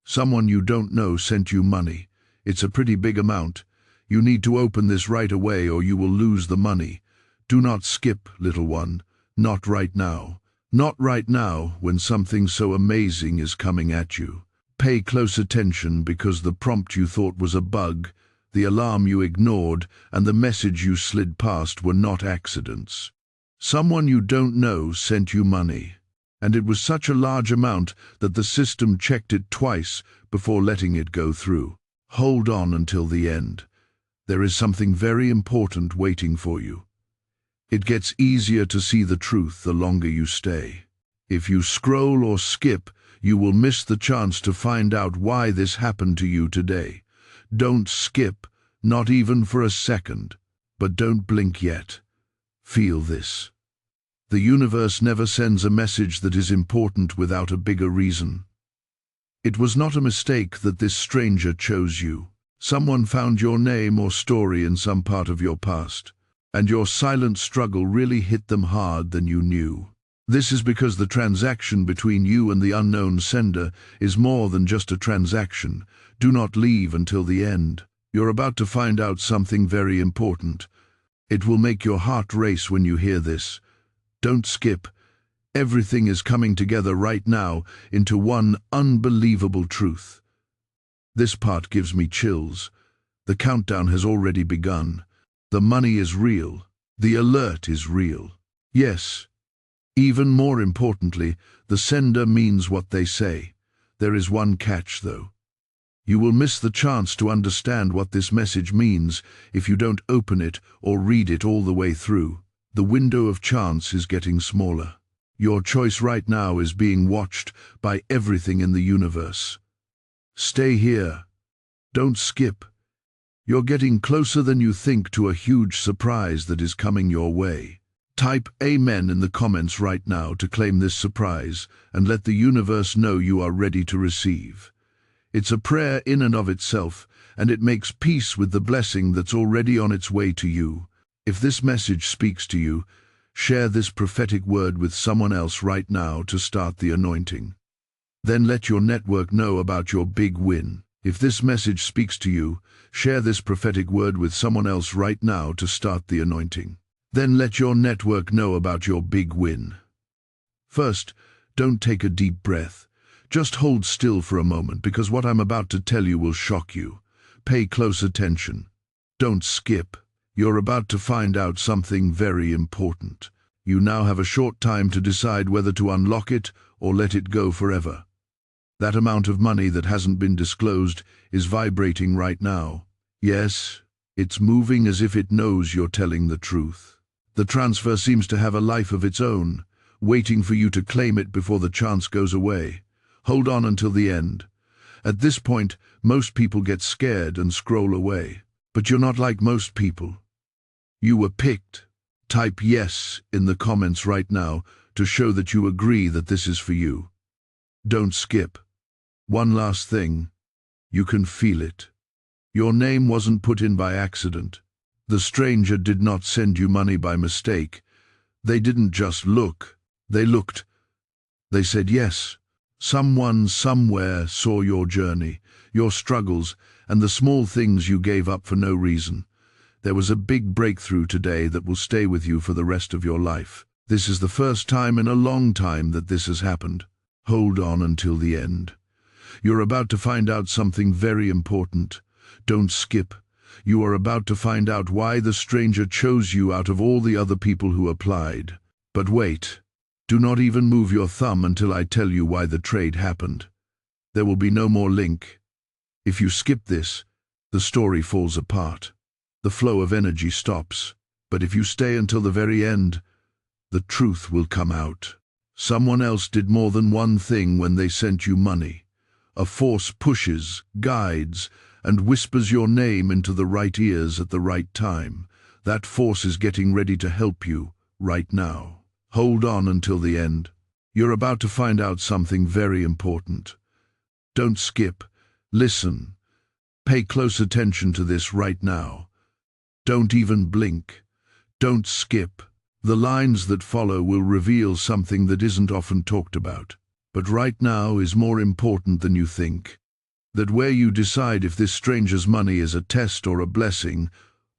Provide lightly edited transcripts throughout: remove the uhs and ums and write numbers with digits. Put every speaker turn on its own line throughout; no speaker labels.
Someone you don't know sent you money. It's a pretty big amount. You need to open this right away or you will lose the money. Do not skip, little one. Not right now. Not right now when something so amazing is coming at you. Pay close attention because the prompt you thought was a bug, the alarm you ignored, and the message you slid past were not accidents. Someone you don't know sent you money. And it was such a large amount that the system checked it twice before letting it go through. Hold on until the end. There is something very important waiting for you. It gets easier to see the truth the longer you stay. If you scroll or skip, you will miss the chance to find out why this happened to you today. Don't skip, not even for a second. But don't blink yet. Feel this. The universe never sends a message that is important without a bigger reason. It was not a mistake that this stranger chose you. Someone found your name or story in some part of your past, and your silent struggle really hit them hard than you knew. This is because the transaction between you and the unknown sender is more than just a transaction. Do not leave until the end. You're about to find out something very important. It will make your heart race when you hear this. Don't skip. Everything is coming together right now into one unbelievable truth. This part gives me chills. The countdown has already begun. The money is real. The alert is real. Yes. Even more importantly, the sender means what they say. There is one catch, though. You will miss the chance to understand what this message means if you don't open it or read it all the way through. The window of chance is getting smaller. Your choice right now is being watched by everything in the universe. Stay here. Don't skip. You're getting closer than you think to a huge surprise that is coming your way. Type Amen in the comments right now to claim this surprise and let the universe know you are ready to receive. It's a prayer in and of itself, and it makes peace with the blessing that's already on its way to you. If this message speaks to you, share this prophetic word with someone else right now to start the anointing. Then let your network know about your big win. If this message speaks to you, share this prophetic word with someone else right now to start the anointing. Then let your network know about your big win. First, don't take a deep breath. Just hold still for a moment because what I'm about to tell you will shock you. Pay close attention. Don't skip. You're about to find out something very important. You now have a short time to decide whether to unlock it or let it go forever. That amount of money that hasn't been disclosed is vibrating right now. Yes, it's moving as if it knows you're telling the truth. The transfer seems to have a life of its own, waiting for you to claim it before the chance goes away. Hold on until the end. At this point, most people get scared and scroll away. But you're not like most people. You were picked. Type yes in the comments right now to show that you agree that this is for you. Don't skip. One last thing. You can feel it. Your name wasn't put in by accident. The stranger did not send you money by mistake. They didn't just look. They looked. They said yes. Someone somewhere saw your journey, your struggles, and the small things you gave up for no reason. There was a big breakthrough today that will stay with you for the rest of your life. This is the first time in a long time that this has happened. Hold on until the end. You're about to find out something very important. Don't skip. You are about to find out why the stranger chose you out of all the other people who applied. But wait. Do not even move your thumb until I tell you why the trade happened. There will be no more link. If you skip this, the story falls apart. The flow of energy stops. But if you stay until the very end, the truth will come out. Someone else did more than one thing when they sent you money. A force pushes, guides, and whispers your name into the right ears at the right time. That force is getting ready to help you right now. Hold on until the end. You're about to find out something very important. Don't skip. Listen. Pay close attention to this right now. Don't even blink. Don't skip. The lines that follow will reveal something that isn't often talked about, but right now is more important than you think. That where you decide if this stranger's money is a test or a blessing,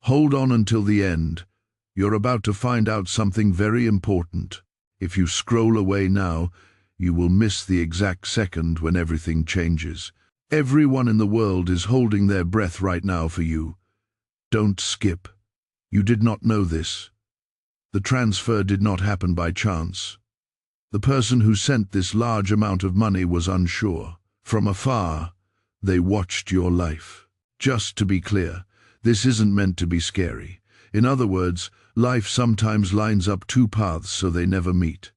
hold on until the end. You're about to find out something very important. If you scroll away now, you will miss the exact second when everything changes. Everyone in the world is holding their breath right now for you. Don't skip. You did not know this. The transfer did not happen by chance. The person who sent this large amount of money was unsure. From afar, they watched your life. Just to be clear, this isn't meant to be scary. In other words, life sometimes lines up two paths so they never meet.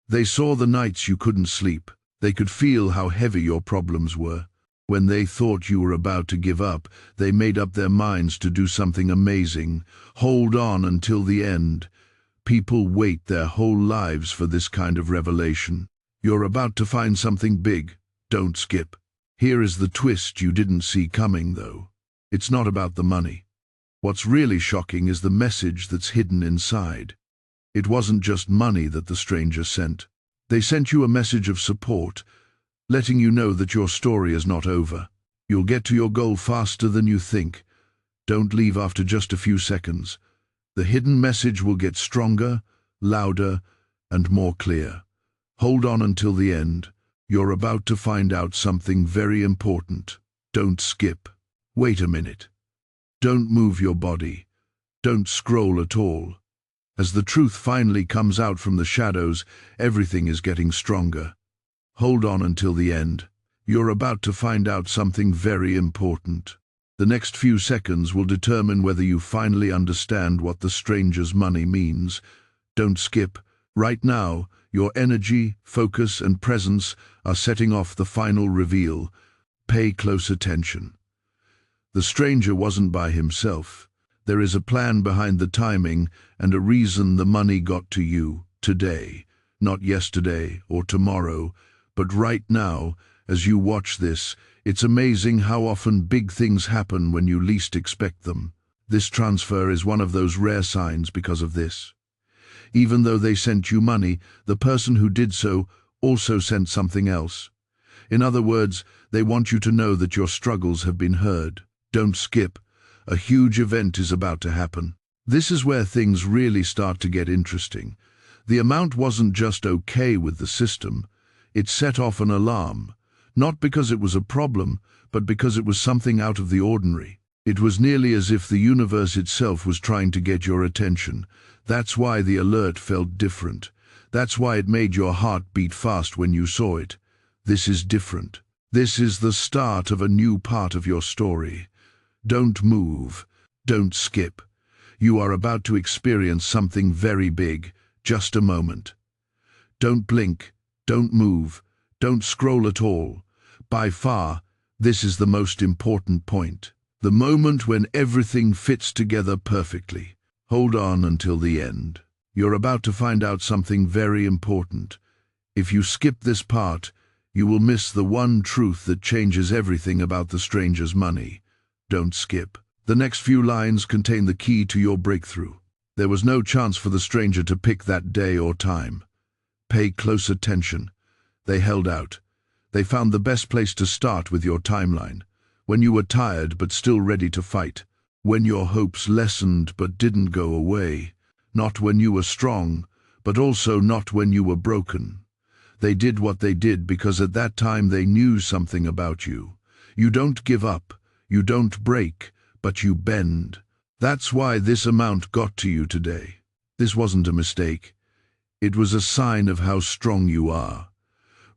They saw the nights you couldn't sleep. They could feel how heavy your problems were. When they thought you were about to give up, they made up their minds to do something amazing. Hold on until the end. People wait their whole lives for this kind of revelation. You're about to find something big. Don't skip. Here is the twist you didn't see coming, though. It's not about the money. What's really shocking is the message that's hidden inside. It wasn't just money that the stranger sent. They sent you a message of support, letting you know that your story is not over. You'll get to your goal faster than you think. Don't leave after just a few seconds. The hidden message will get stronger, louder, and more clear. Hold on until the end. You're about to find out something very important. Don't skip. Wait a minute. Don't move your body. Don't scroll at all. As the truth finally comes out from the shadows, everything is getting stronger. Hold on until the end. You're about to find out something very important. The next few seconds will determine whether you finally understand what the stranger's money means. Don't skip. Right now, your energy, focus, and presence are setting off the final reveal. Pay close attention. The stranger wasn't by himself. There is a plan behind the timing and a reason the money got to you today, not yesterday or tomorrow, but right now. As you watch this, it's amazing how often big things happen when you least expect them. This transfer is one of those rare signs because of this. Even though they sent you money, the person who did so also sent something else. In other words, they want you to know that your struggles have been heard. Don't skip. A huge event is about to happen. This is where things really start to get interesting. The amount wasn't just okay with the system. It set off an alarm. Not because it was a problem, but because it was something out of the ordinary. It was nearly as if the universe itself was trying to get your attention. That's why the alert felt different. That's why it made your heart beat fast when you saw it. This is different. This is the start of a new part of your story. Don't move. Don't skip. You are about to experience something very big. Just a moment. Don't blink. Don't move. Don't scroll at all. By far, this is the most important point. The moment when everything fits together perfectly. Hold on until the end. You're about to find out something very important. If you skip this part, you will miss the one truth that changes everything about the stranger's money. Don't skip. The next few lines contain the key to your breakthrough. There was no chance for the stranger to pick that day or time. Pay close attention. They held out. They found the best place to start with your timeline. When you were tired but still ready to fight. When your hopes lessened but didn't go away. Not when you were strong, but also not when you were broken. They did what they did because at that time they knew something about you. You don't give up. You don't break, but you bend. That's why this amount got to you today. This wasn't a mistake. It was a sign of how strong you are.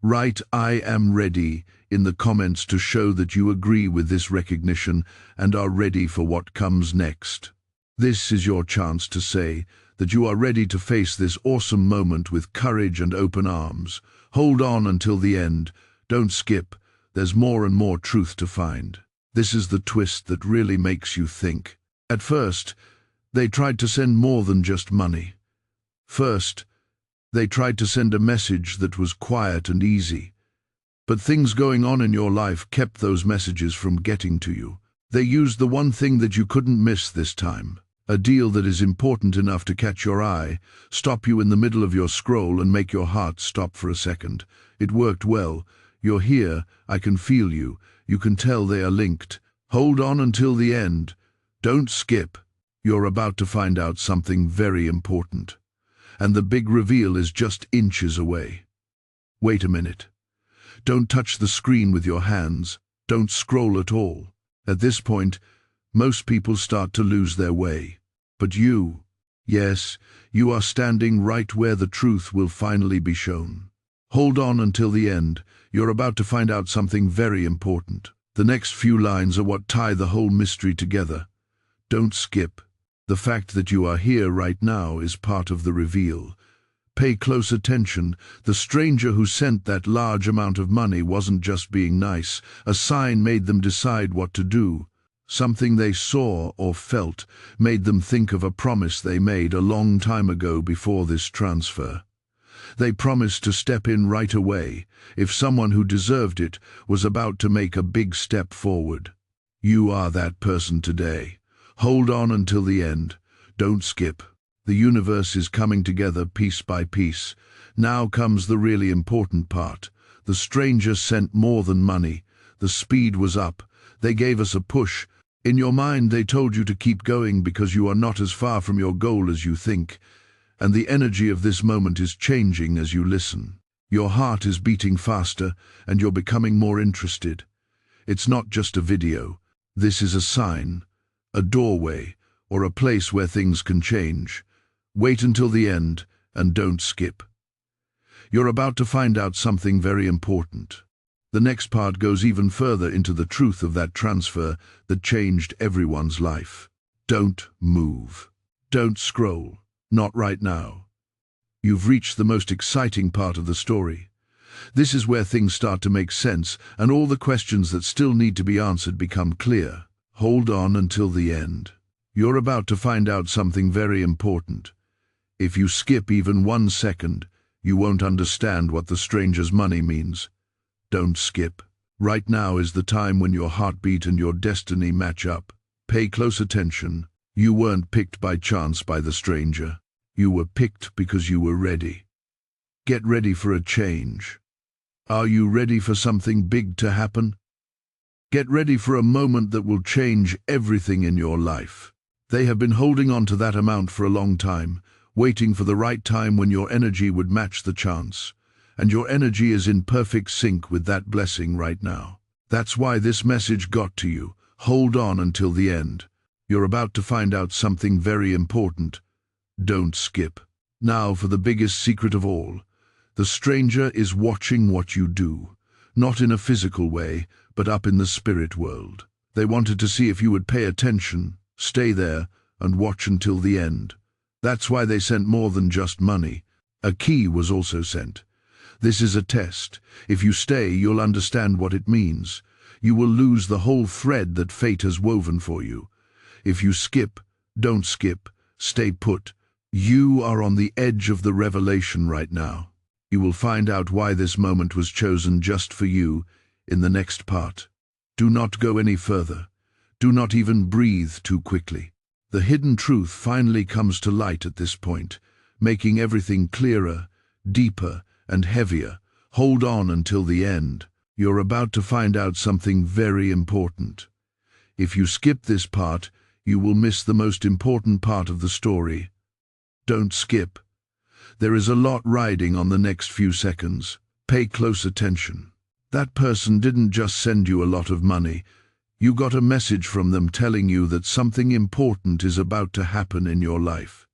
Write "I am ready" in the comments to show that you agree with this recognition and are ready for what comes next. This is your chance to say that you are ready to face this awesome moment with courage and open arms. Hold on until the end. Don't skip. There's more and more truth to find. This is the twist that really makes you think. At first, they tried to send more than just money. First, they tried to send a message that was quiet and easy. But things going on in your life kept those messages from getting to you. They used the one thing that you couldn't miss this time. A deal that is important enough to catch your eye, stop you in the middle of your scroll and make your heart stop for a second. It worked well. You're here. I can feel you. You can tell they are linked. Hold on until the end. Don't skip. You're about to find out something very important. And the big reveal is just inches away. Wait a minute. Don't touch the screen with your hands. Don't scroll at all. At this point, most people start to lose their way. But you, yes, you are standing right where the truth will finally be shown. Hold on until the end. You're about to find out something very important. The next few lines are what tie the whole mystery together. Don't skip. The fact that you are here right now is part of the reveal. Pay close attention. The stranger who sent that large amount of money wasn't just being nice. A sign made them decide what to do. Something they saw or felt made them think of a promise they made a long time ago before this transfer. They promised to step in right away if someone who deserved it was about to make a big step forward. You are that person today. Hold on until the end. Don't skip. The universe is coming together piece by piece. Now comes the really important part. The stranger sent more than money. The speed was up. They gave us a push. In your mind, they told you to keep going because you are not as far from your goal as you think. And the energy of this moment is changing as you listen. Your heart is beating faster and you're becoming more interested. It's not just a video. This is a sign, a doorway, or a place where things can change. Wait until the end and don't skip. You're about to find out something very important. The next part goes even further into the truth of that transfer that changed everyone's life. Don't move. Don't scroll. Not right now. You've reached the most exciting part of the story. This is where things start to make sense and all the questions that still need to be answered become clear. Hold on until the end. You're about to find out something very important. If you skip even 1 second, you won't understand what the stranger's money means. Don't skip. Right now is the time when your heartbeat and your destiny match up. Pay close attention. You weren't picked by chance by the stranger. You were picked because you were ready. Get ready for a change. Are you ready for something big to happen? Get ready for a moment that will change everything in your life. They have been holding on to that amount for a long time, waiting for the right time when your energy would match the chance. And your energy is in perfect sync with that blessing right now. That's why this message got to you. Hold on until the end. You're about to find out something very important. Don't skip. Now for the biggest secret of all. The stranger is watching what you do, not in a physical way, but up in the spirit world. They wanted to see if you would pay attention, stay there, and watch until the end. That's why they sent more than just money. A key was also sent. This is a test. If you stay, you'll understand what it means. You will lose the whole thread that fate has woven for you. If you skip, don't skip. Stay put. You are on the edge of the revelation right now. You will find out why this moment was chosen just for you in the next part. Do not go any further. Do not even breathe too quickly. The hidden truth finally comes to light at this point, making everything clearer, deeper, and heavier. Hold on until the end. You're about to find out something very important. If you skip this part, you will miss the most important part of the story. Don't skip. There is a lot riding on the next few seconds. Pay close attention. That person didn't just send you a lot of money. You got a message from them telling you that something important is about to happen in your life.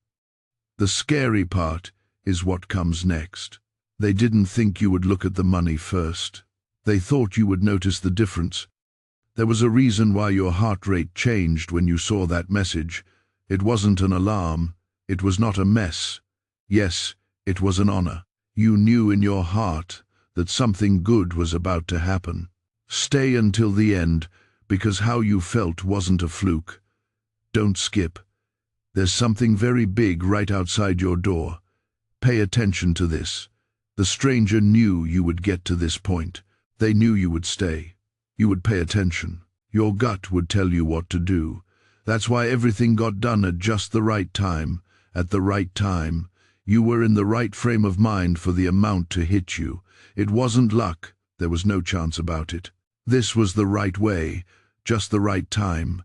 The scary part is what comes next. They didn't think you would look at the money first. They thought you would notice the difference. There was a reason why your heart rate changed when you saw that message. It wasn't an alarm. It was not a mess. Yes, it was an honor. You knew in your heart that something good was about to happen. Stay until the end, because how you felt wasn't a fluke. Don't skip. There's something very big right outside your door. Pay attention to this. The stranger knew you would get to this point. They knew you would stay. You would pay attention. Your gut would tell you what to do. That's why everything got done at just the right time. At the right time. You were in the right frame of mind for the amount to hit you. It wasn't luck. There was no chance about it. This was the right way, just the right time.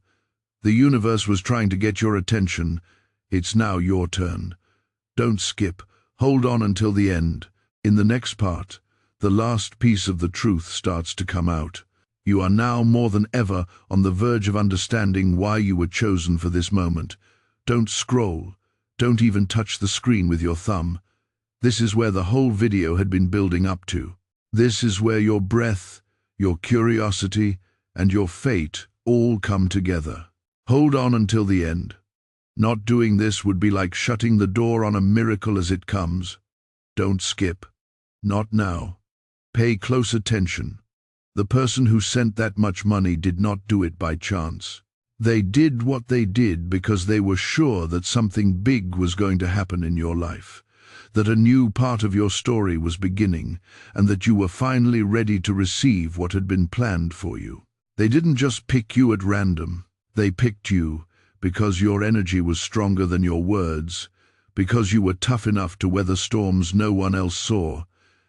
The universe was trying to get your attention. It's now your turn. Don't skip. Hold on until the end. In the next part, the last piece of the truth starts to come out. You are now more than ever on the verge of understanding why you were chosen for this moment. Don't scroll. Don't even touch the screen with your thumb. This is where the whole video had been building up to. This is where your breath, your curiosity, and your fate all come together. Hold on until the end. Not doing this would be like shutting the door on a miracle as it comes. Don't skip. Not now. Pay close attention. The person who sent that much money did not do it by chance. They did what they did because they were sure that something big was going to happen in your life, that a new part of your story was beginning, and that you were finally ready to receive what had been planned for you. They didn't just pick you at random. They picked you because your energy was stronger than your words, because you were tough enough to weather storms no one else saw,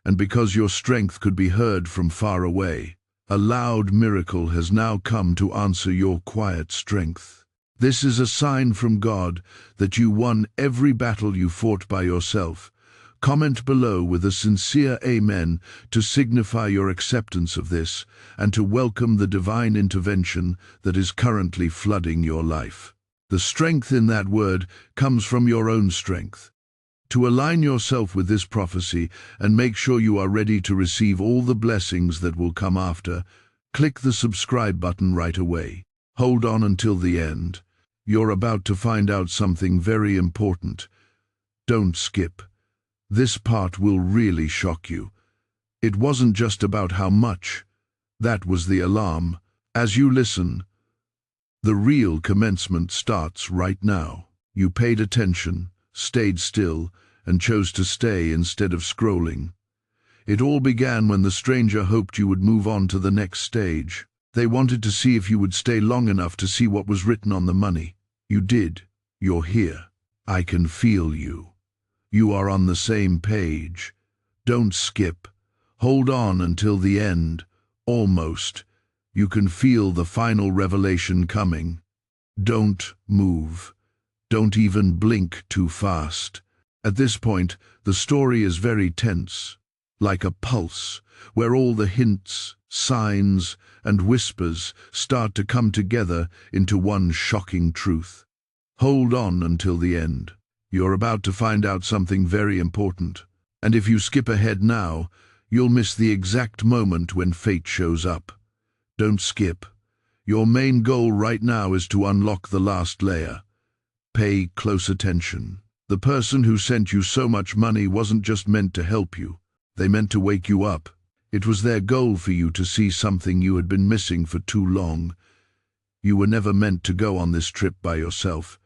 and because your strength could be heard from far away. A loud miracle has now come to answer your quiet strength. This is a sign from God that you won every battle you fought by yourself. Comment below with a sincere amen to signify your acceptance of this and to welcome the divine intervention that is currently flooding your life. The strength in that word comes from your own strength. To align yourself with this prophecy and make sure you are ready to receive all the blessings that will come after, click the subscribe button right away. Hold on until the end. You're about to find out something very important. Don't skip. This part will really shock you. It wasn't just about how much. That was the alarm. As you listen, the real commencement starts right now. You paid attention, stayed still, and chose to stay instead of scrolling. It all began when the stranger hoped you would move on to the next stage. They wanted to see if you would stay long enough to see what was written on the money. You did. You're here. I can feel you. You are on the same page. Don't skip. Hold on until the end. Almost. You can feel the final revelation coming. Don't move. Don't even blink too fast. At this point, the story is very tense, like a pulse, where all the hints, signs, and whispers start to come together into one shocking truth. Hold on until the end. You're about to find out something very important, and if you skip ahead now, you'll miss the exact moment when fate shows up. Don't skip. Your main goal right now is to unlock the last layer. Pay close attention. The person who sent you so much money wasn't just meant to help you. They meant to wake you up. It was their goal for you to see something you had been missing for too long. You were never meant to go on this trip by yourself.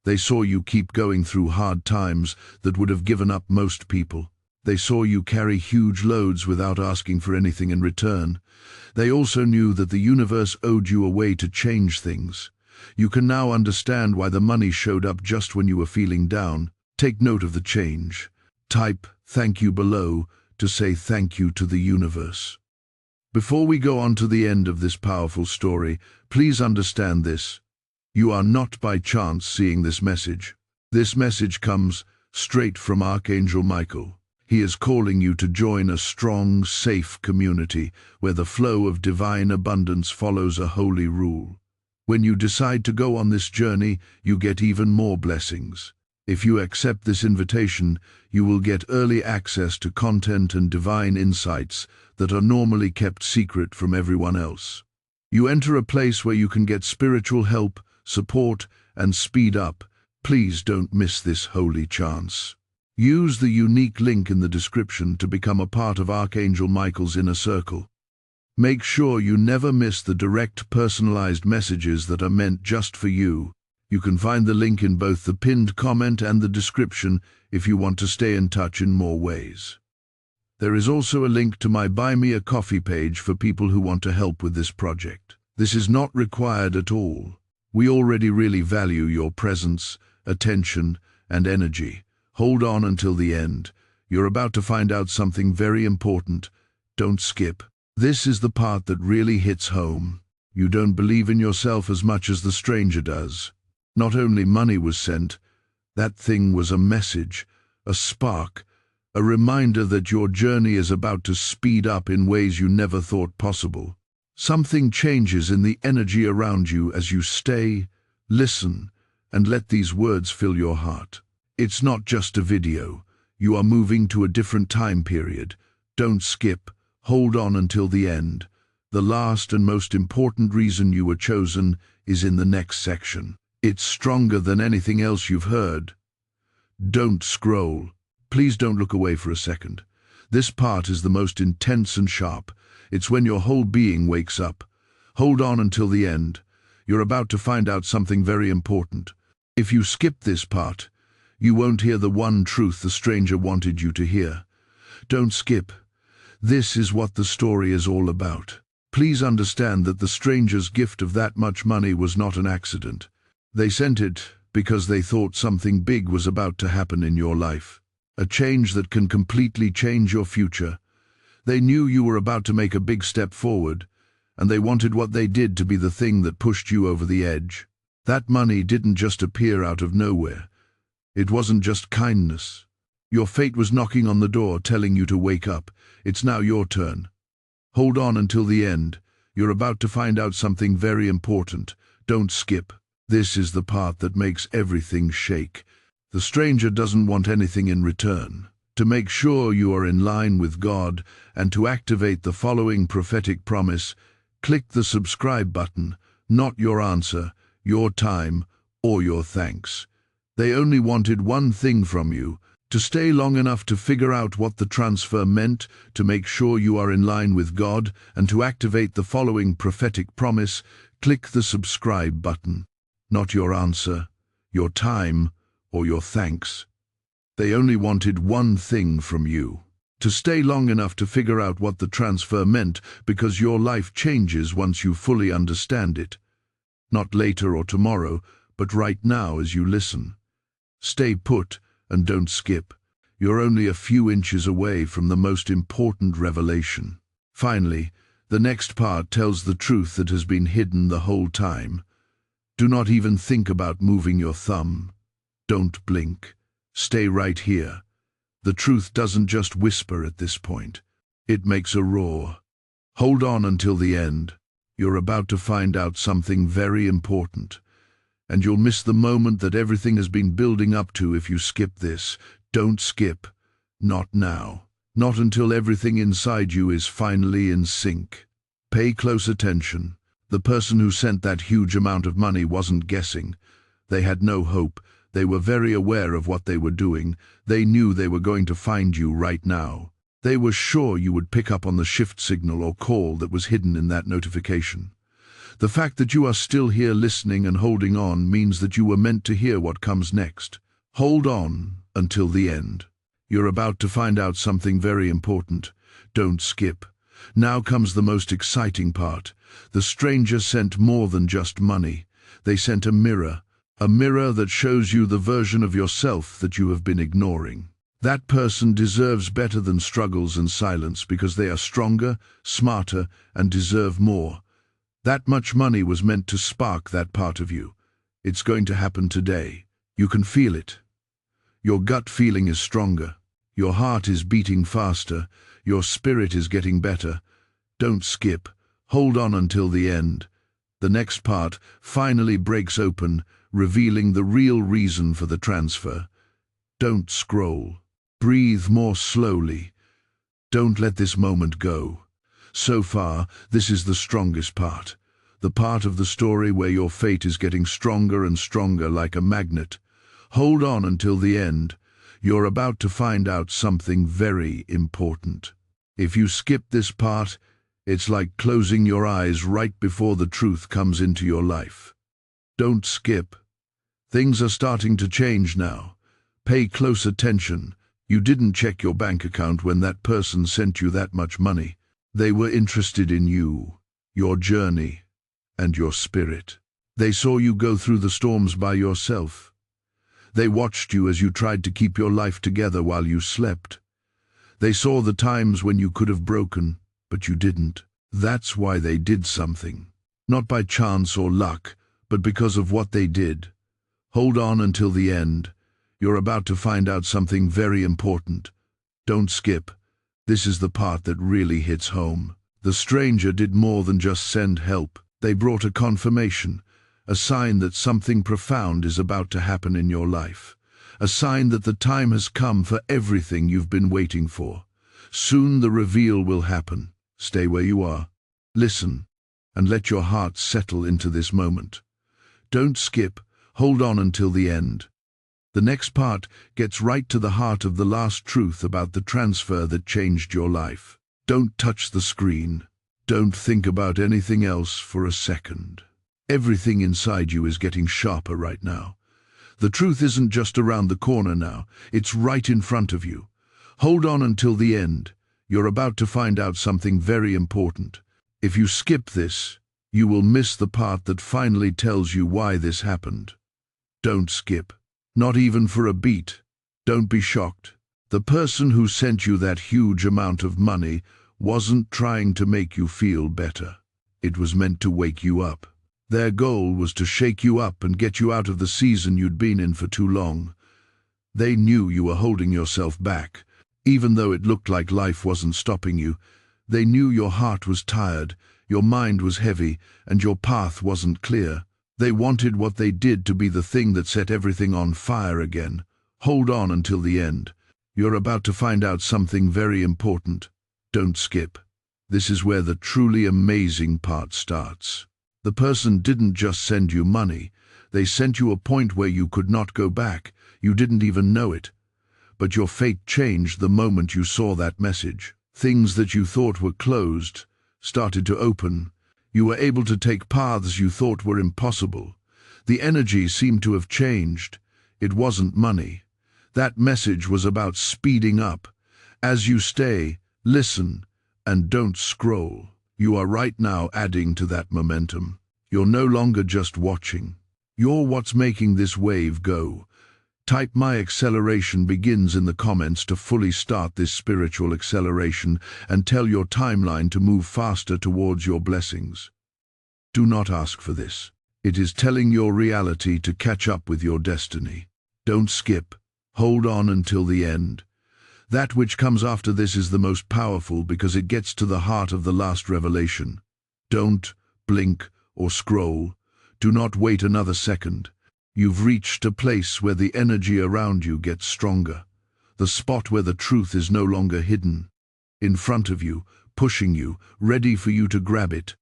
They saw you keep going through hard times that would have given up most people. They saw you carry huge loads without asking for anything in return. They also knew that the universe owed you a way to change things. You can now understand why the money showed up just when you were feeling down. Take note of the change. Type "thank you" below to say thank you to the universe. Before we go on to the end of this powerful story, please understand this. You are not by chance seeing this message. This message comes straight from Archangel Michael. He is calling you to join a strong, safe community where the flow of divine abundance follows a holy rule. When you decide to go on this journey, you get even more blessings. If you accept this invitation, you will get early access to content and divine insights that are normally kept secret from everyone else. You enter a place where you can get spiritual help, support, and speed up. Please don't miss this holy chance. Use the unique link in the description to become a part of Archangel Michael's inner circle. Make sure you never miss the direct, personalized messages that are meant just for you. You can find the link in both the pinned comment and the description if you want to stay in touch in more ways. There is also a link to my Buy Me a Coffee page for people who want to help with this project. This is not required at all. We already really value your presence, attention, and energy. Hold on until the end. You're about to find out something very important. Don't skip. This is the part that really hits home. You don't believe in yourself as much as the stranger does. Not only money was sent, that thing was a message, a spark, a reminder that your journey is about to speed up in ways you never thought possible. Something changes in the energy around you as you stay, listen, and let these words fill your heart. It's not just a video. You are moving to a different time period. Don't skip. Hold on until the end. The last and most important reason you were chosen is in the next section. It's stronger than anything else you've heard. Don't scroll. Please don't look away for a second. This part is the most intense and sharp. It's when your whole being wakes up. Hold on until the end. You're about to find out something very important. If you skip this part, you won't hear the one truth the stranger wanted you to hear. Don't skip. This is what the story is all about. Please understand that the stranger's gift of that much money was not an accident. They sent it because they thought something big was about to happen in your life. A change that can completely change your future. They knew you were about to make a big step forward, and they wanted what they did to be the thing that pushed you over the edge. That money didn't just appear out of nowhere. It wasn't just kindness. Your fate was knocking on the door, telling you to wake up. It's now your turn. Hold on until the end. You're about to find out something very important. Don't skip. This is the part that makes everything shake. The stranger doesn't want anything in return. To make sure you are in line with God and to activate the following prophetic promise, click the subscribe button, not your answer, your time, or your thanks. They only wanted one thing from you, to stay long enough to figure out what the transfer meant, to make sure you are in line with God, and to activate the following prophetic promise, click the subscribe button. Not your answer, your time, or your thanks. They only wanted one thing from you, to stay long enough to figure out what the transfer meant, because your life changes once you fully understand it. Not later or tomorrow, but right now as you listen. Stay put and don't skip. You're only a few inches away from the most important revelation. Finally, the next part tells the truth that has been hidden the whole time. Do not even think about moving your thumb. Don't blink. Stay right here. The truth doesn't just whisper at this point. It makes a roar. Hold on until the end. You're about to find out something very important. And you'll miss the moment that everything has been building up to if you skip this. Don't skip. Not now. Not until everything inside you is finally in sync. Pay close attention. The person who sent that huge amount of money wasn't guessing. They had no hope. They were very aware of what they were doing. They knew they were going to find you right now. They were sure you would pick up on the shift signal or call that was hidden in that notification. The fact that you are still here listening and holding on means that you were meant to hear what comes next. Hold on until the end. You're about to find out something very important. Don't skip. Now comes the most exciting part. The stranger sent more than just money. They sent a mirror that shows you the version of yourself that you have been ignoring. That person deserves better than struggles and silence because they are stronger, smarter, and deserve more. That much money was meant to spark that part of you. It's going to happen today. You can feel it. Your gut feeling is stronger. Your heart is beating faster. Your spirit is getting better. Don't skip. Hold on until the end. The next part finally breaks open, revealing the real reason for the transfer. Don't scroll. Breathe more slowly. Don't let this moment go. So far, this is the strongest part. The part of the story where your fate is getting stronger and stronger like a magnet. Hold on until the end. You're about to find out something very important. If you skip this part, it's like closing your eyes right before the truth comes into your life. Don't skip. Things are starting to change now. Pay close attention. You didn't check your bank account when that person sent you that much money. They were interested in you, your journey, and your spirit. They saw you go through the storms by yourself. They watched you as you tried to keep your life together while you slept. They saw the times when you could have broken, but you didn't. That's why they did something. Not by chance or luck, but because of what they did. Hold on until the end. You're about to find out something very important. Don't skip. This is the part that really hits home. The stranger did more than just send help. They brought a confirmation, a sign that something profound is about to happen in your life. A sign that the time has come for everything you've been waiting for. Soon the reveal will happen. Stay where you are. Listen, and let your heart settle into this moment. Don't skip. Hold on until the end. The next part gets right to the heart of the last truth about the transfer that changed your life. Don't touch the screen. Don't think about anything else for a second. Everything inside you is getting sharper right now. The truth isn't just around the corner now, it's right in front of you. Hold on until the end. You're about to find out something very important. If you skip this, you will miss the part that finally tells you why this happened. Don't skip. Not even for a beat. Don't be shocked. The person who sent you that huge amount of money wasn't trying to make you feel better. It was meant to wake you up. Their goal was to shake you up and get you out of the season you'd been in for too long. They knew you were holding yourself back. Even though it looked like life wasn't stopping you, they knew your heart was tired, your mind was heavy, and your path wasn't clear. They wanted what they did to be the thing that set everything on fire again. Hold on until the end. You're about to find out something very important. Don't skip. This is where the truly amazing part starts. The person didn't just send you money. They sent you a point where you could not go back. You didn't even know it. But your fate changed the moment you saw that message. Things that you thought were closed started to open. You were able to take paths you thought were impossible. The energy seemed to have changed. It wasn't money. That message was about speeding up. As you stay, listen, and don't scroll. You are right now adding to that momentum. You're no longer just watching. You're what's making this wave go. Type "My acceleration begins" in the comments to fully start this spiritual acceleration and tell your timeline to move faster towards your blessings. Do not ask for this. It is telling your reality to catch up with your destiny. Don't skip. Hold on until the end. That which comes after this is the most powerful because it gets to the heart of the last revelation. Don't blink or scroll. Do not wait another second. You've reached a place where the energy around you gets stronger. The spot where the truth is no longer hidden. In front of you, pushing you, ready for you to grab it.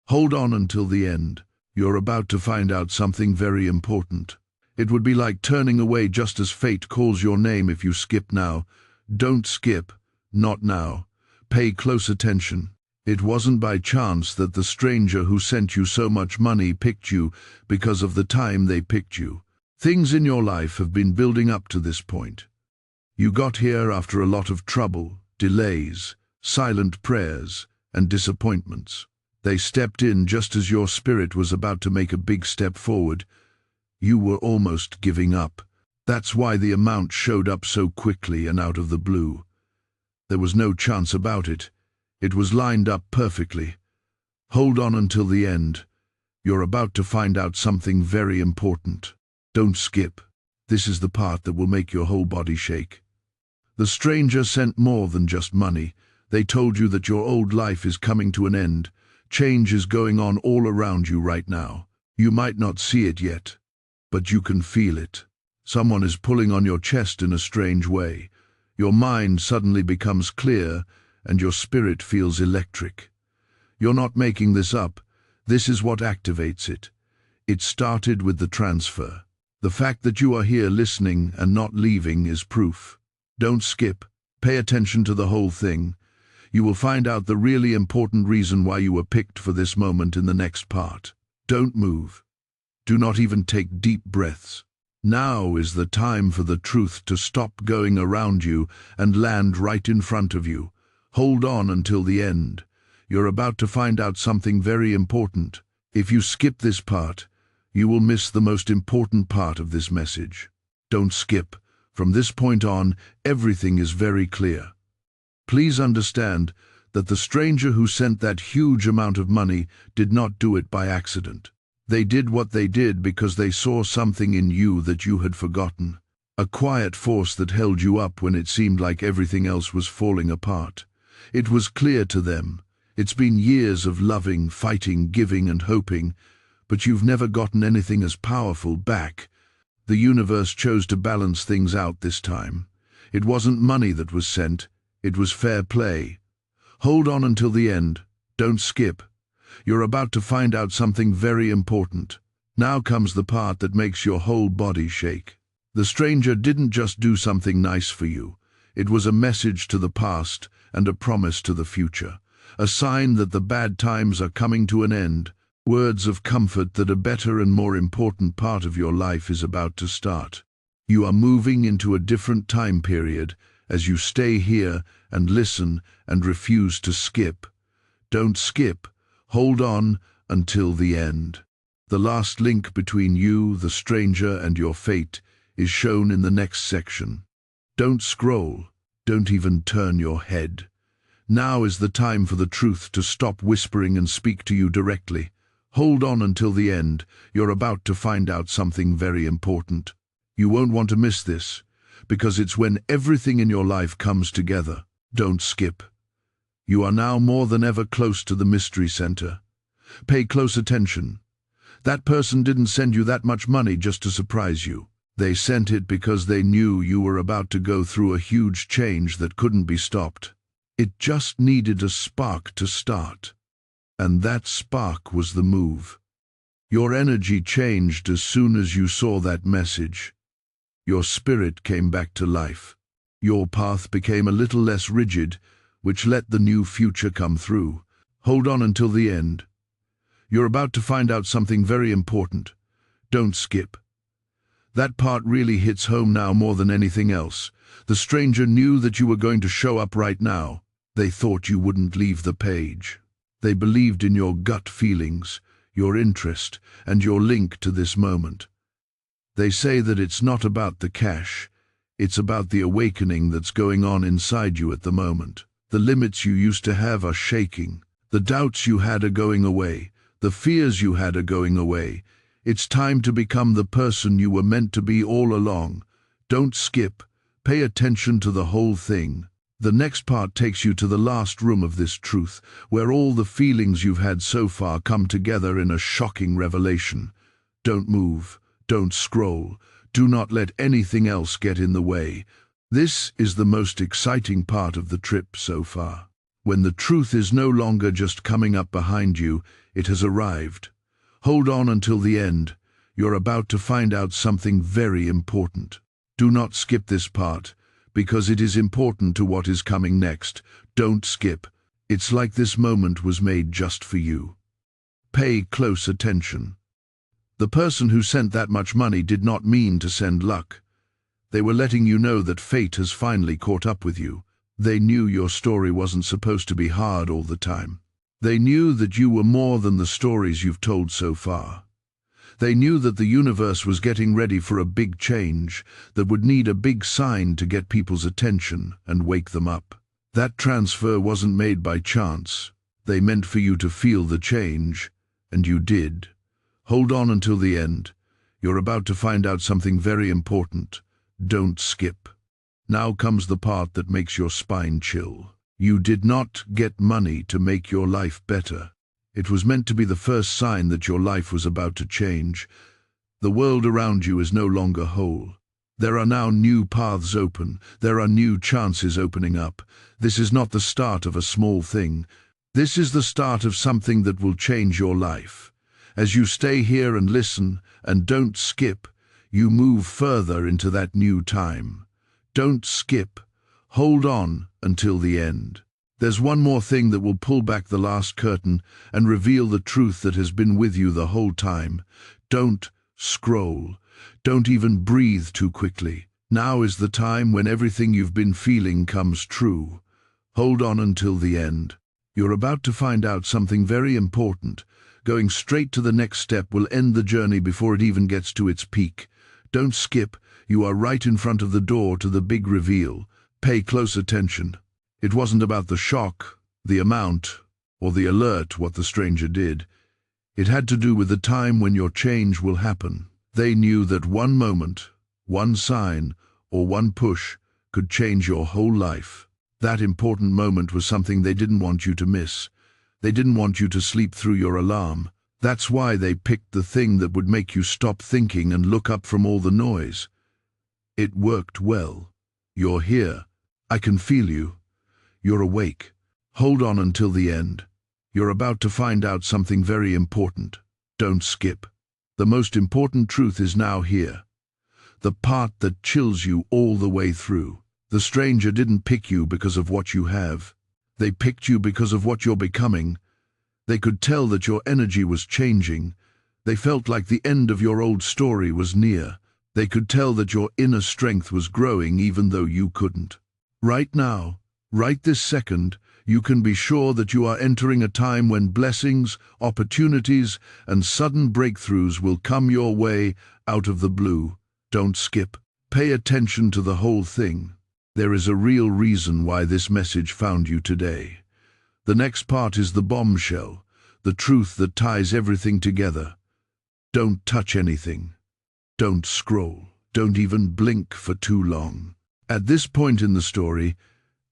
Hold on until the end. You're about to find out something very important. It would be like turning away just as fate calls your name if you skip now. Don't skip. Not now. Pay close attention. It wasn't by chance that the stranger who sent you so much money picked you because of the time they picked you. Things in your life have been building up to this point. You got here after a lot of trouble, delays, silent prayers, and disappointments. They stepped in just as your spirit was about to make a big step forward. You were almost giving up. That's why the amount showed up so quickly and out of the blue. There was no chance about it. It was lined up perfectly. Hold on until the end. You're about to find out something very important. Don't skip. This is the part that will make your whole body shake. The stranger sent more than just money. They told you that your old life is coming to an end. Change is going on all around you right now. You might not see it yet, but you can feel it. Someone is pulling on your chest in a strange way. Your mind suddenly becomes clear, and your spirit feels electric. You're not making this up. This is what activates it. It started with the transfer. The fact that you are here listening and not leaving is proof. Don't skip. Pay attention to the whole thing. You will find out the really important reason why you were picked for this moment in the next part. Don't move. Do not even take deep breaths. Now is the time for the truth to stop going around you and land right in front of you. Hold on until the end. You're about to find out something very important. If you skip this part, you will miss the most important part of this message. Don't skip. From this point on, everything is very clear. Please understand, that the stranger who sent that huge amount of money did not do it by accident. They did what they did because they saw something in you that you had forgotten, a quiet force that held you up when it seemed like everything else was falling apart. It was clear to them. It's been years of loving, fighting, giving and hoping, but you've never gotten anything as powerful back. The universe chose to balance things out this time. It wasn't money that was sent, it was fair play. Hold on until the end. Don't skip. You're about to find out something very important. Now comes the part that makes your whole body shake. The stranger didn't just do something nice for you. It was a message to the past and a promise to the future. A sign that the bad times are coming to an end. Words of comfort that a better and more important part of your life is about to start. You are moving into a different time period as you stay here and listen and refuse to skip. Don't skip. Hold on until the end. The last link between you, the stranger, and your fate is shown in the next section. Don't scroll. Don't even turn your head. Now is the time for the truth to stop whispering and speak to you directly. Hold on until the end. You're about to find out something very important. You won't want to miss this, because it's when everything in your life comes together. Don't skip. You are now more than ever close to the mystery center. Pay close attention. That person didn't send you that much money just to surprise you. They sent it because they knew you were about to go through a huge change that couldn't be stopped. It just needed a spark to start. And that spark was the move. Your energy changed as soon as you saw that message. Your spirit came back to life. Your path became a little less rigid, which let the new future come through. Hold on until the end. You're about to find out something very important. Don't skip. That part really hits home now more than anything else. The stranger knew that you were going to show up right now. They thought you wouldn't leave the page. They believed in your gut feelings, your interest, and your link to this moment. They say that it's not about the cash, it's about the awakening that's going on inside you at the moment. The limits you used to have are shaking. The doubts you had are going away. The fears you had are going away. It's time to become the person you were meant to be all along. Don't skip. Pay attention to the whole thing. The next part takes you to the last room of this truth, where all the feelings you've had so far come together in a shocking revelation. Don't move. Don't scroll. Do not let anything else get in the way. This is the most exciting part of the trip so far. When the truth is no longer just coming up behind you, it has arrived. Hold on until the end. You're about to find out something very important. Do not skip this part, because it is important to what is coming next. Don't skip. It's like this moment was made just for you. Pay close attention. The person who sent that much money did not mean to send luck. They were letting you know that fate has finally caught up with you. They knew your story wasn't supposed to be hard all the time. They knew that you were more than the stories you've told so far. They knew that the universe was getting ready for a big change that would need a big sign to get people's attention and wake them up. That transfer wasn't made by chance. They meant for you to feel the change, and you did. Hold on until the end. You're about to find out something very important. Don't skip. Now comes the part that makes your spine chill. You did not get money to make your life better. It was meant to be the first sign that your life was about to change. The world around you is no longer whole. There are now new paths open. There are new chances opening up. This is not the start of a small thing. This is the start of something that will change your life. As you stay here and listen, and don't skip, you move further into that new time. Don't skip. Hold on until the end. There's one more thing that will pull back the last curtain and reveal the truth that has been with you the whole time. Don't scroll. Don't even breathe too quickly. Now is the time when everything you've been feeling comes true. Hold on until the end. You're about to find out something very important. Going straight to the next step will end the journey before it even gets to its peak. Don't skip. You are right in front of the door to the big reveal. Pay close attention. It wasn't about the shock, The amount, or the alert, what the stranger did, it had to do with the time when your change will happen. They knew that one moment, one sign, or one push could change your whole life. That important moment was something they didn't want you to miss. They didn't want you to sleep through your alarm. That's why they picked the thing that would make you stop thinking and look up from all the noise. It worked well. You're here. I can feel you. You're awake. Hold on until the end. You're about to find out something very important. Don't skip. The most important truth is now here. The part that chills you all the way through. The stranger didn't pick you because of what you have. They picked you because of what you're becoming. They could tell that your energy was changing. They felt like the end of your old story was near. They could tell that your inner strength was growing even though you couldn't. Right now, right this second, you can be sure that you are entering a time when blessings, opportunities, and sudden breakthroughs will come your way out of the blue. Don't skip. Pay attention to the whole thing. There is a real reason why this message found you today. The next part is the bombshell, the truth that ties everything together. Don't touch anything. Don't scroll. Don't even blink for too long. At this point in the story,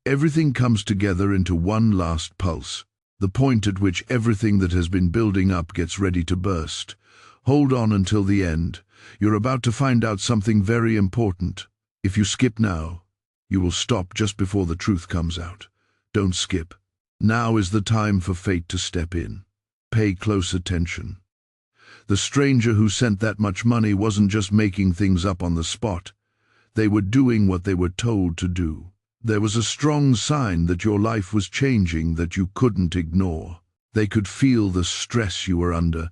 everything comes together into one last pulse, the point at which everything that has been building up gets ready to burst. Hold on until the end. You're about to find out something very important. If you skip now, you will stop just before the truth comes out. Don't skip. Now is the time for fate to step in. Pay close attention. The stranger who sent that much money wasn't just making things up on the spot. They were doing what they were told to do. There was a strong sign that your life was changing that you couldn't ignore. They could feel the stress you were under,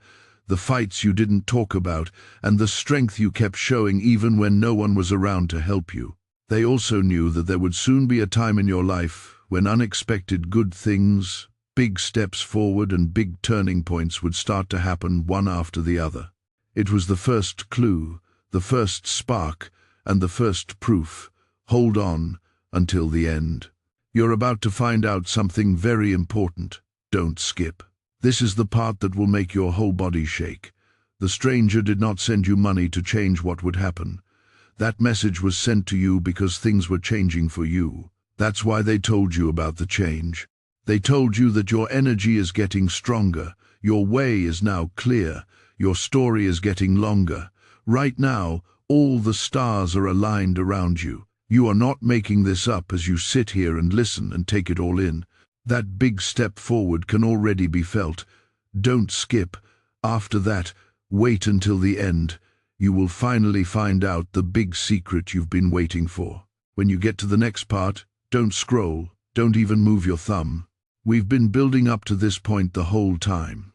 the fights you didn't talk about, and the strength you kept showing even when no one was around to help you. They also knew that there would soon be a time in your life when unexpected good things, big steps forward and big turning points would start to happen one after the other. It was the first clue, the first spark, and the first proof. Hold on until the end. You're about to find out something very important. Don't skip. This is the part that will make your whole body shake. The stranger did not send you money to change what would happen. That message was sent to you because things were changing for you. That's why they told you about the change. They told you that your energy is getting stronger, your way is now clear, your story is getting longer. Right now, all the stars are aligned around you. You are not making this up as you sit here and listen and take it all in. That big step forward can already be felt. Don't skip. After that, wait until the end. You will finally find out the big secret you've been waiting for. When you get to the next part, don't scroll, don't even move your thumb. We've been building up to this point the whole time.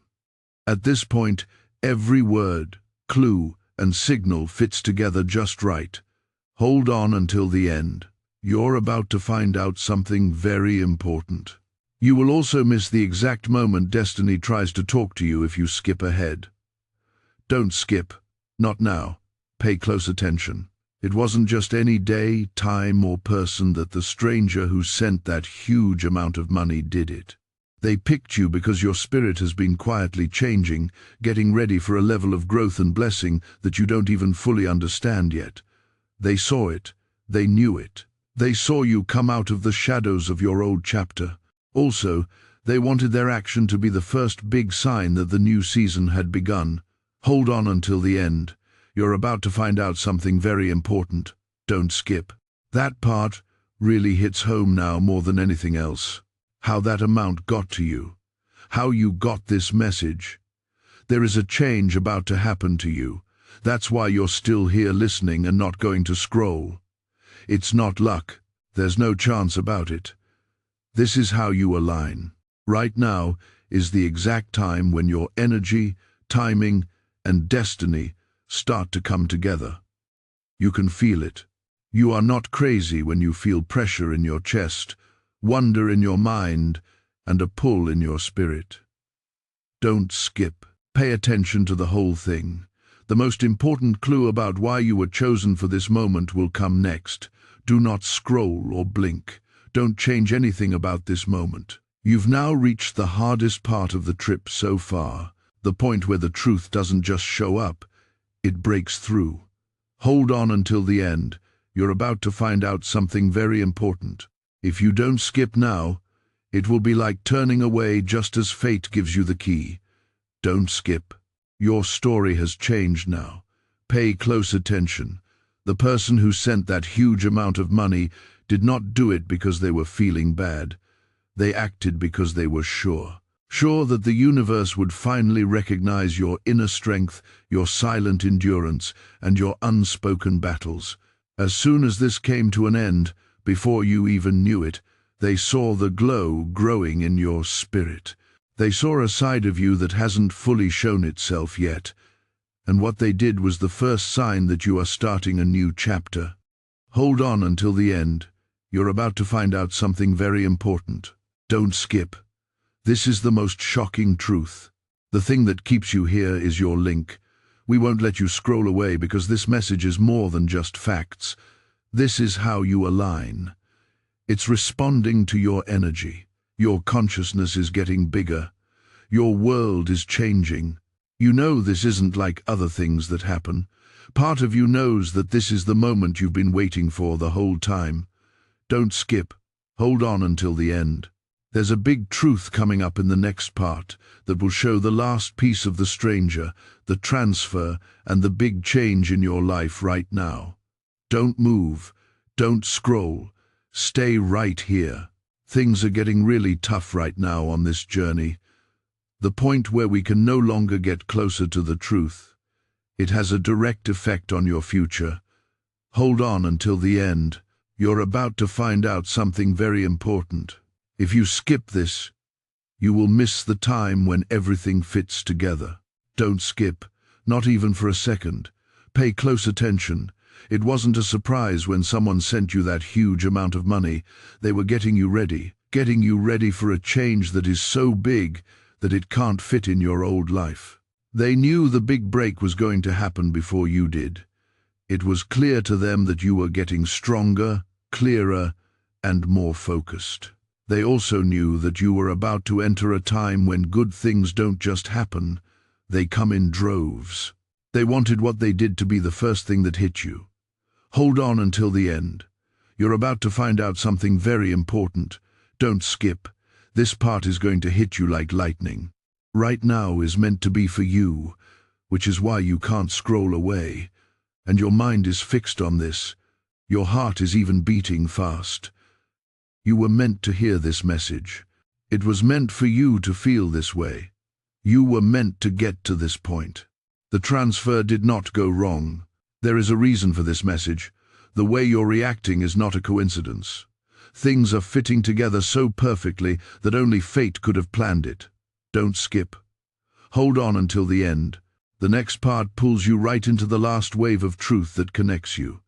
At this point, every word, clue, and signal fits together just right. Hold on until the end. You're about to find out something very important. You will also miss the exact moment destiny tries to talk to you if you skip ahead. Don't skip. Not now. Pay close attention. It wasn't just any day, time, or person that the stranger who sent that huge amount of money did it. They picked you because your spirit has been quietly changing, getting ready for a level of growth and blessing that you don't even fully understand yet. They saw it. They knew it. They saw you come out of the shadows of your old chapter. Also, they wanted their action to be the first big sign that the new season had begun. Hold on until the end. You're about to find out something very important. Don't skip. That part really hits home now more than anything else. How that amount got to you. How you got this message. There is a change about to happen to you. That's why you're still here listening and not going to scroll. It's not luck. There's no chance about it. This is how you align. Right now is the exact time when your energy, timing, and destiny start to come together. You can feel it. You are not crazy when you feel pressure in your chest, wonder in your mind, and a pull in your spirit. Don't skip. Pay attention to the whole thing. The most important clue about why you were chosen for this moment will come next. Do not scroll or blink. Don't change anything about this moment. You've now reached the hardest part of the trip so far, the point where the truth doesn't just show up, it breaks through. Hold on until the end. You're about to find out something very important. If you don't skip now, it will be like turning away just as fate gives you the key. Don't skip. Your story has changed now. Pay close attention. The person who sent that huge amount of money did not do it because they were feeling bad. They acted because they were sure. Sure that the universe would finally recognize your inner strength, your silent endurance, and your unspoken battles. As soon as this came to an end, before you even knew it, they saw the glow growing in your spirit. They saw a side of you that hasn't fully shown itself yet. And what they did was the first sign that you are starting a new chapter. Hold on until the end. You're about to find out something very important. Don't skip. This is the most shocking truth. The thing that keeps you here is your link. We won't let you scroll away because this message is more than just facts. This is how you align. It's responding to your energy. Your consciousness is getting bigger. Your world is changing. You know this isn't like other things that happen. Part of you knows that this is the moment you've been waiting for the whole time. Don't skip. Hold on until the end. There's a big truth coming up in the next part that will show the last piece of the stranger, the transfer, and the big change in your life right now. Don't move. Don't scroll. Stay right here. Things are getting really tough right now on this journey. The point where we can no longer get closer to the truth. It has a direct effect on your future. Hold on until the end. You're about to find out something very important. If you skip this, you will miss the time when everything fits together. Don't skip, not even for a second. Pay close attention. It wasn't a surprise when someone sent you that huge amount of money. They were getting you ready for a change that is so big that it can't fit in your old life. They knew the big break was going to happen before you did. It was clear to them that you were getting stronger, clearer, and more focused. They also knew that you were about to enter a time when good things don't just happen, they come in droves. They wanted what they did to be the first thing that hit you. Hold on until the end. You're about to find out something very important. Don't skip. This part is going to hit you like lightning. Right now is meant to be for you, which is why you can't scroll away. And your mind is fixed on this. Your heart is even beating fast. You were meant to hear this message. It was meant for you to feel this way. You were meant to get to this point. The transfer did not go wrong. There is a reason for this message. The way you're reacting is not a coincidence. Things are fitting together so perfectly that only fate could have planned it. Don't skip. Hold on until the end. The next part pulls you right into the last wave of truth that connects you.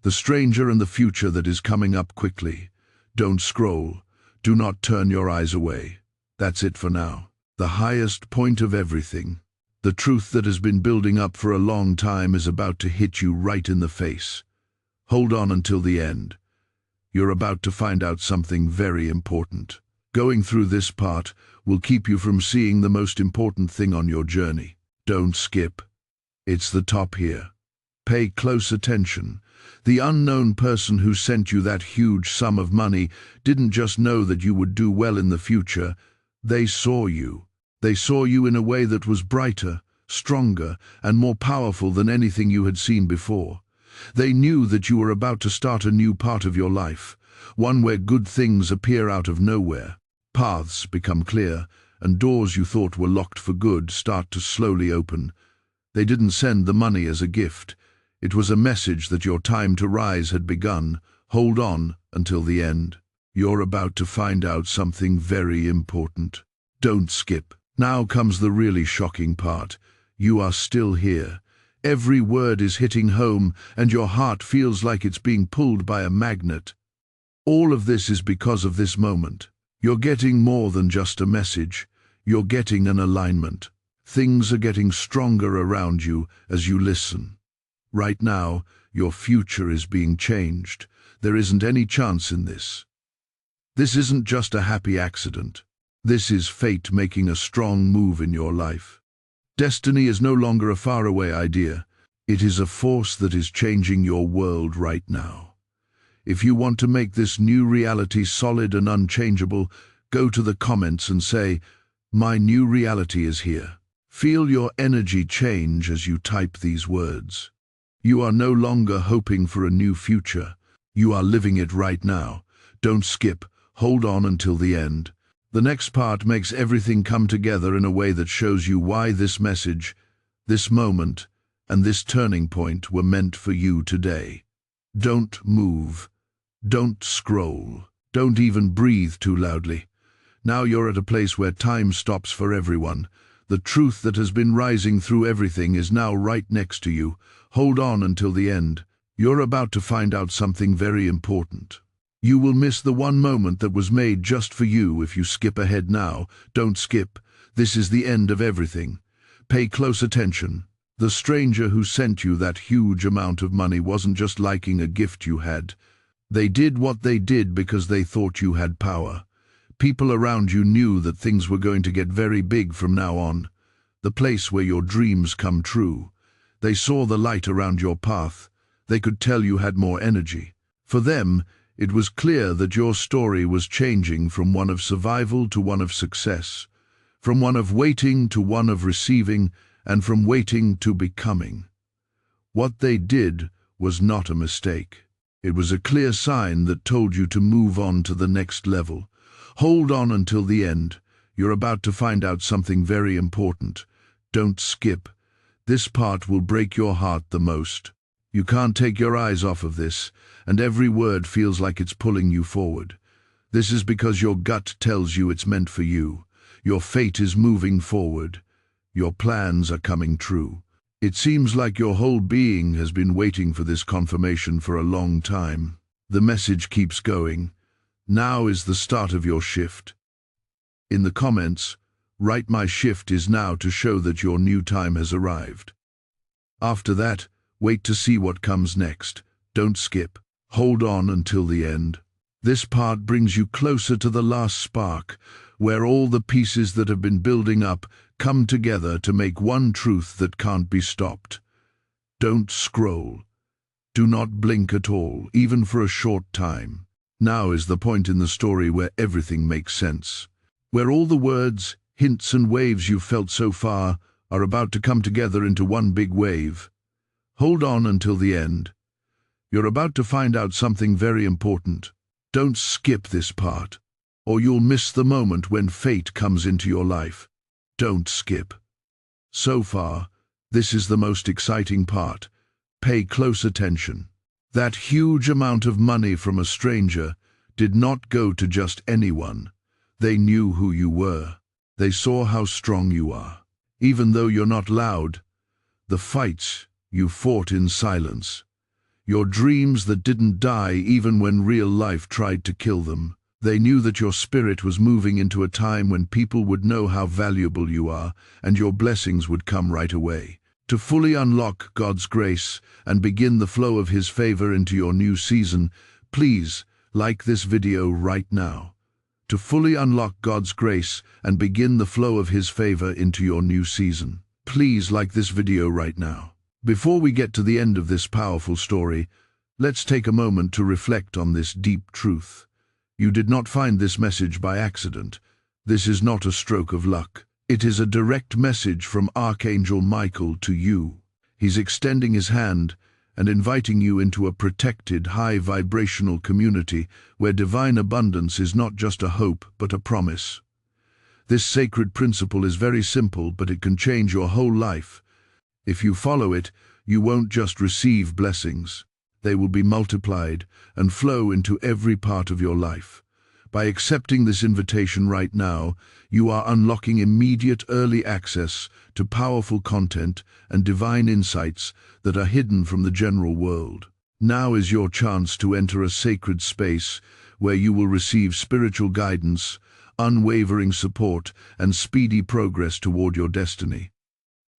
The stranger and the future that is coming up quickly. Don't scroll. Do not turn your eyes away. That's it for now. The highest point of everything. The truth that has been building up for a long time is about to hit you right in the face. Hold on until the end. You're about to find out something very important. Going through this part will keep you from seeing the most important thing on your journey. Don't skip. It's the top here. Pay close attention. The unknown person who sent you that huge sum of money didn't just know that you would do well in the future. They saw you. They saw you in a way that was brighter, stronger, and more powerful than anything you had seen before. They knew that you were about to start a new part of your life, one where good things appear out of nowhere. Paths become clear, and doors you thought were locked for good start to slowly open. They didn't send the money as a gift. It was a message that your time to rise had begun. Hold on until the end. You're about to find out something very important. Don't skip. Now comes the really shocking part. You are still here. Every word is hitting home, and your heart feels like it's being pulled by a magnet. All of this is because of this moment. You're getting more than just a message. You're getting an alignment. Things are getting stronger around you as you listen. Right now, your future is being changed. There isn't any chance in this. This isn't just a happy accident. This is fate making a strong move in your life. Destiny is no longer a faraway idea. It is a force that is changing your world right now. If you want to make this new reality solid and unchangeable, go to the comments and say, "My new reality is here." Feel your energy change as you type these words. You are no longer hoping for a new future. You are living it right now. Don't skip. Hold on until the end. The next part makes everything come together in a way that shows you why this message, this moment, and this turning point were meant for you today. Don't move. Don't scroll. Don't even breathe too loudly. Now you're at a place where time stops for everyone. The truth that has been rising through everything is now right next to you. Hold on until the end. You're about to find out something very important. You will miss the one moment that was made just for you if you skip ahead now. Don't skip. This is the end of everything. Pay close attention. The stranger who sent you that huge amount of money wasn't just liking a gift you had. They did what they did because they thought you had power. People around you knew that things were going to get very big from now on. The place where your dreams come true. They saw the light around your path. They could tell you had more energy. For them, it was clear that your story was changing from one of survival to one of success, from one of waiting to one of receiving, and from waiting to becoming. What they did was not a mistake. It was a clear sign that told you to move on to the next level. Hold on until the end. You're about to find out something very important. Don't skip. This part will break your heart the most. You can't take your eyes off of this, and every word feels like it's pulling you forward. This is because your gut tells you it's meant for you. Your fate is moving forward. Your plans are coming true. It seems like your whole being has been waiting for this confirmation for a long time. The message keeps going. Now is the start of your shift. In the comments, write "My shift is now" to show that your new time has arrived. After that, wait to see what comes next. Don't skip. Hold on until the end. This part brings you closer to the last spark, where all the pieces that have been building up come together to make one truth that can't be stopped. Don't scroll. Do not blink at all, even for a short time. Now is the point in the story where everything makes sense, where all the words, hints and waves you've felt so far are about to come together into one big wave. Hold on until the end. You're about to find out something very important. Don't skip this part, or you'll miss the moment when fate comes into your life. Don't skip. So far, this is the most exciting part. Pay close attention. That huge amount of money from a stranger did not go to just anyone. They knew who you were. They saw how strong you are. Even though you're not loud, the fights you fought in silence. Your dreams that didn't die even when real life tried to kill them. They knew that your spirit was moving into a time when people would know how valuable you are, and your blessings would come right away. To fully unlock God's grace and begin the flow of His favor into your new season, please like this video right now. To fully unlock God's grace and begin the flow of His favor into your new season, please like this video right now. Before we get to the end of this powerful story, let's take a moment to reflect on this deep truth. You did not find this message by accident. This is not a stroke of luck. It is a direct message from Archangel Michael to you. He's extending his hand and inviting you into a protected, high-vibrational community where divine abundance is not just a hope, but a promise. This sacred principle is very simple, but it can change your whole life. If you follow it, you won't just receive blessings. They will be multiplied and flow into every part of your life. By accepting this invitation right now, you are unlocking immediate early access to powerful content and divine insights that are hidden from the general world. Now is your chance to enter a sacred space where you will receive spiritual guidance, unwavering support, and speedy progress toward your destiny.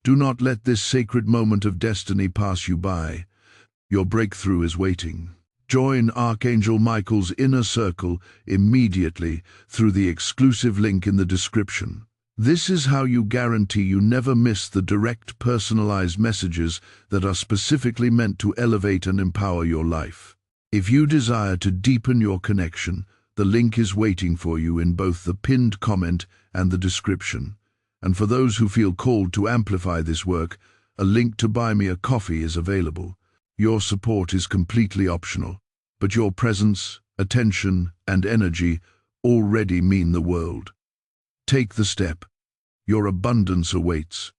Do not let this sacred moment of destiny pass you by. Your breakthrough is waiting. Join Archangel Michael's inner circle immediately through the exclusive link in the description. This is how you guarantee you never miss the direct, personalized messages that are specifically meant to elevate and empower your life. If you desire to deepen your connection, the link is waiting for you in both the pinned comment and the description. And for those who feel called to amplify this work, a link to buy me a coffee is available. Your support is completely optional, but your presence, attention, and energy already mean the world. Take the step. Your abundance awaits.